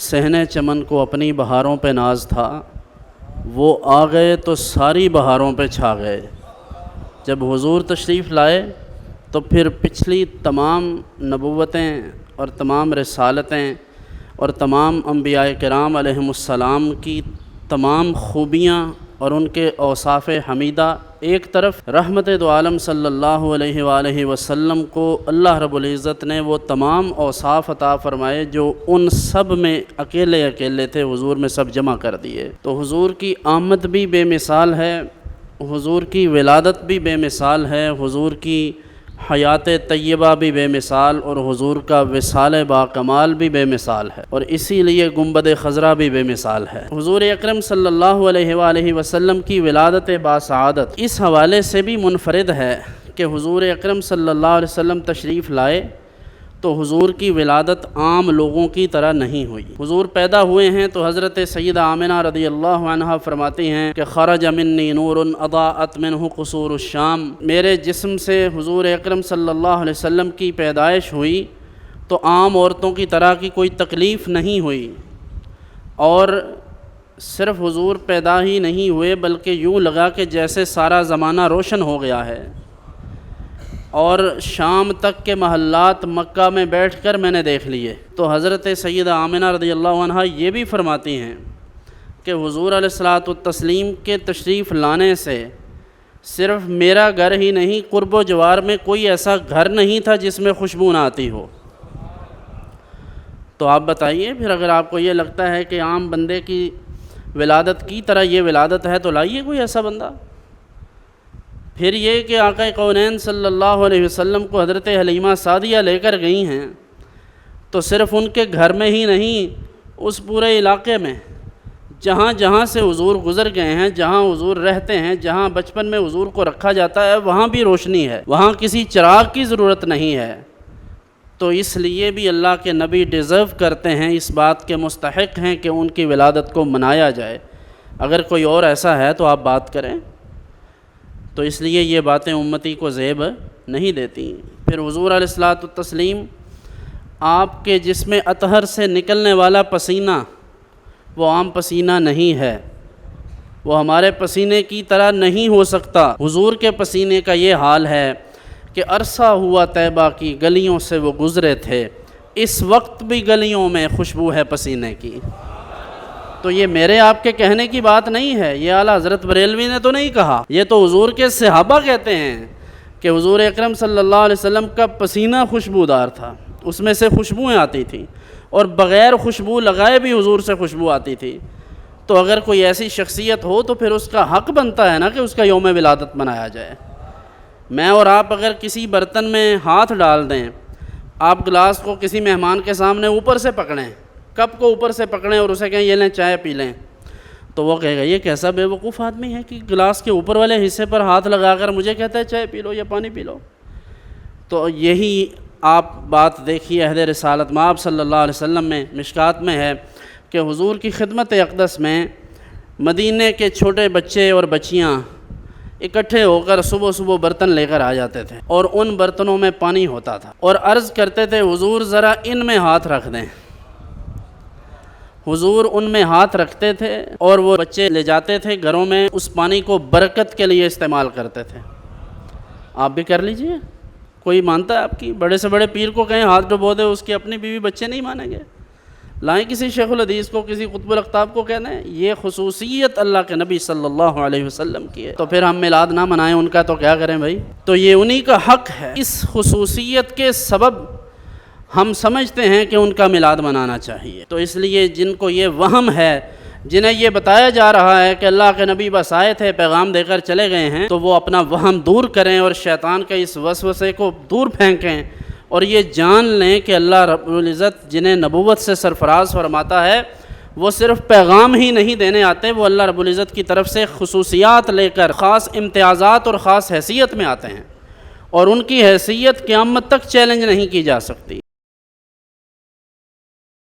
صحن چمن کو اپنی بہاروں پہ ناز تھا، وہ آ گئے تو ساری بہاروں پہ چھا گئے۔ جب حضور تشریف لائے تو پھر پچھلی تمام نبوتیں اور تمام رسالتیں اور تمام انبیاء کرام علیہم السلام کی تمام خوبیاں اور ان کے اوصاف حمیدہ ایک طرف، رحمت دو عالم صلی اللہ علیہ وآلہ وسلم کو اللہ رب العزت نے وہ تمام اوصاف عطا فرمائے جو ان سب میں اکیلے اکیلے تھے، حضور میں سب جمع کر دیے۔ تو حضور کی آمد بھی بے مثال ہے، حضور کی ولادت بھی بے مثال ہے، حضور کی حیات طیبہ بھی بے مثال، اور حضور کا وصال با کمال بھی بے مثال ہے، اور اسی لیے گنبد خضرا بھی بے مثال ہے۔ حضور اکرم صلی اللہ علیہ وآلہ وسلم کی ولادت باسعادت اس حوالے سے بھی منفرد ہے کہ حضور اکرم صلی اللہ علیہ وسلم تشریف لائے تو حضور کی ولادت عام لوگوں کی طرح نہیں ہوئی۔ حضور پیدا ہوئے ہیں تو حضرت سیدہ آمنہ رضی اللہ عنہا فرماتی ہیں کہ خرج منی نور اضاءت منہ قصور الشام، میرے جسم سے حضور اکرم صلی اللہ علیہ وسلم کی پیدائش ہوئی تو عام عورتوں کی طرح کی کوئی تکلیف نہیں ہوئی، اور صرف حضور پیدا ہی نہیں ہوئے بلکہ یوں لگا کہ جیسے سارا زمانہ روشن ہو گیا ہے، اور شام تک کے محلات مکہ میں بیٹھ کر میں نے دیکھ لیے۔ تو حضرت سیدہ آمنہ رضی اللہ عنہا یہ بھی فرماتی ہیں کہ حضور علیہ الصلوۃ والتسلیم کے تشریف لانے سے صرف میرا گھر ہی نہیں، قرب و جوار میں کوئی ایسا گھر نہیں تھا جس میں خوشبو نہ آتی ہو۔ تو آپ بتائیے پھر، اگر آپ کو یہ لگتا ہے کہ عام بندے کی ولادت کی طرح یہ ولادت ہے تو لائیے کوئی ایسا بندہ۔ پھر یہ کہ آقا کونین صلی اللہ علیہ وسلم کو حضرت حلیمہ سعدیہ لے کر گئی ہیں تو صرف ان کے گھر میں ہی نہیں، اس پورے علاقے میں جہاں جہاں سے حضور گزر گئے ہیں، جہاں حضور رہتے ہیں، جہاں بچپن میں حضور کو رکھا جاتا ہے، وہاں بھی روشنی ہے، وہاں کسی چراغ کی ضرورت نہیں ہے۔ تو اس لیے بھی اللہ کے نبی ڈیزرو کرتے ہیں، اس بات کے مستحق ہیں کہ ان کی ولادت کو منایا جائے۔ اگر کوئی اور ایسا ہے تو آپ بات کریں۔ تو اس لیے یہ باتیں امتی کو زیب نہیں دیتی۔ پھر حضور علیہ الصلوۃ والتسلیم، آپ کے جسم اطہر سے نکلنے والا پسینہ وہ عام پسینہ نہیں ہے، وہ ہمارے پسینے کی طرح نہیں ہو سکتا۔ حضور کے پسینے کا یہ حال ہے کہ عرصہ ہوا طیبہ کی گلیوں سے وہ گزرے تھے، اس وقت بھی گلیوں میں خوشبو ہے پسینے کی۔ تو یہ میرے آپ کے کہنے کی بات نہیں ہے، یہ اعلیٰ حضرت بریلوی نے تو نہیں کہا، یہ تو حضور کے صحابہ کہتے ہیں کہ حضور اکرم صلی اللہ علیہ وسلم کا پسینہ خوشبودار تھا، اس میں سے خوشبوئیں آتی تھیں، اور بغیر خوشبو لگائے بھی حضور سے خوشبو آتی تھی۔ تو اگر کوئی ایسی شخصیت ہو تو پھر اس کا حق بنتا ہے نا کہ اس کا یوم ولادت منایا جائے۔ میں اور آپ اگر کسی برتن میں ہاتھ ڈال دیں، آپ گلاس کو کسی مہمان کے سامنے اوپر سے پکڑیں، کپ کو اوپر سے پکڑیں اور اسے کہیں یہ لیں چائے پی لیں، تو وہ کہے گا یہ کیسا بے وقوف آدمی ہے کہ گلاس کے اوپر والے حصے پر ہاتھ لگا کر مجھے کہتا ہے چائے پی لو یا پانی پی لو۔ تو یہی آپ بات دیکھیے عہد رسالت میں آپ صلی اللہ علیہ وسلم میں مشکات میں ہے کہ حضور کی خدمت اقدس میں مدینے کے چھوٹے بچے اور بچیاں اکٹھے ہو کر صبح صبح برتن لے کر آ جاتے تھے، اور ان برتنوں میں پانی ہوتا تھا، اور عرض کرتے تھے حضور ذرا ان میں ہاتھ رکھ دیں۔ حضور ان میں ہاتھ رکھتے تھے اور وہ بچے لے جاتے تھے گھروں میں، اس پانی کو برکت کے لیے استعمال کرتے تھے۔ آپ بھی کر لیجئے، کوئی مانتا ہے آپ کی؟ بڑے سے بڑے پیر کو کہیں ہاتھ ڈبو دے، اس کی اپنی بیوی بچے نہیں مانیں گے؟ لائیں کسی شیخ الحدیث کو، کسی قطب الاقطاب کو کہنا ہے، یہ خصوصیت اللہ کے نبی صلی اللہ علیہ وسلم کی ہے۔ تو پھر ہم میلاد نہ منائیں ان کا تو کیا کریں بھائی؟ تو یہ انہی کا حق ہے، اس خصوصیت کے سبب ہم سمجھتے ہیں کہ ان کا میلاد منانا چاہیے۔ تو اس لیے جن کو یہ وہم ہے، جنہیں یہ بتایا جا رہا ہے کہ اللہ کے نبی بس آئے تھے پیغام دے کر چلے گئے ہیں، تو وہ اپنا وہم دور کریں اور شیطان کے اس وسوسے کو دور پھینکیں، اور یہ جان لیں کہ اللہ رب العزت جنہیں نبوت سے سرفراز فرماتا ہے، وہ صرف پیغام ہی نہیں دینے آتے، وہ اللہ رب العزت کی طرف سے خصوصیات لے کر خاص امتیازات اور خاص حیثیت میں آتے ہیں، اور ان کی حیثیت قیامت تک چیلنج نہیں کی جا سکتی۔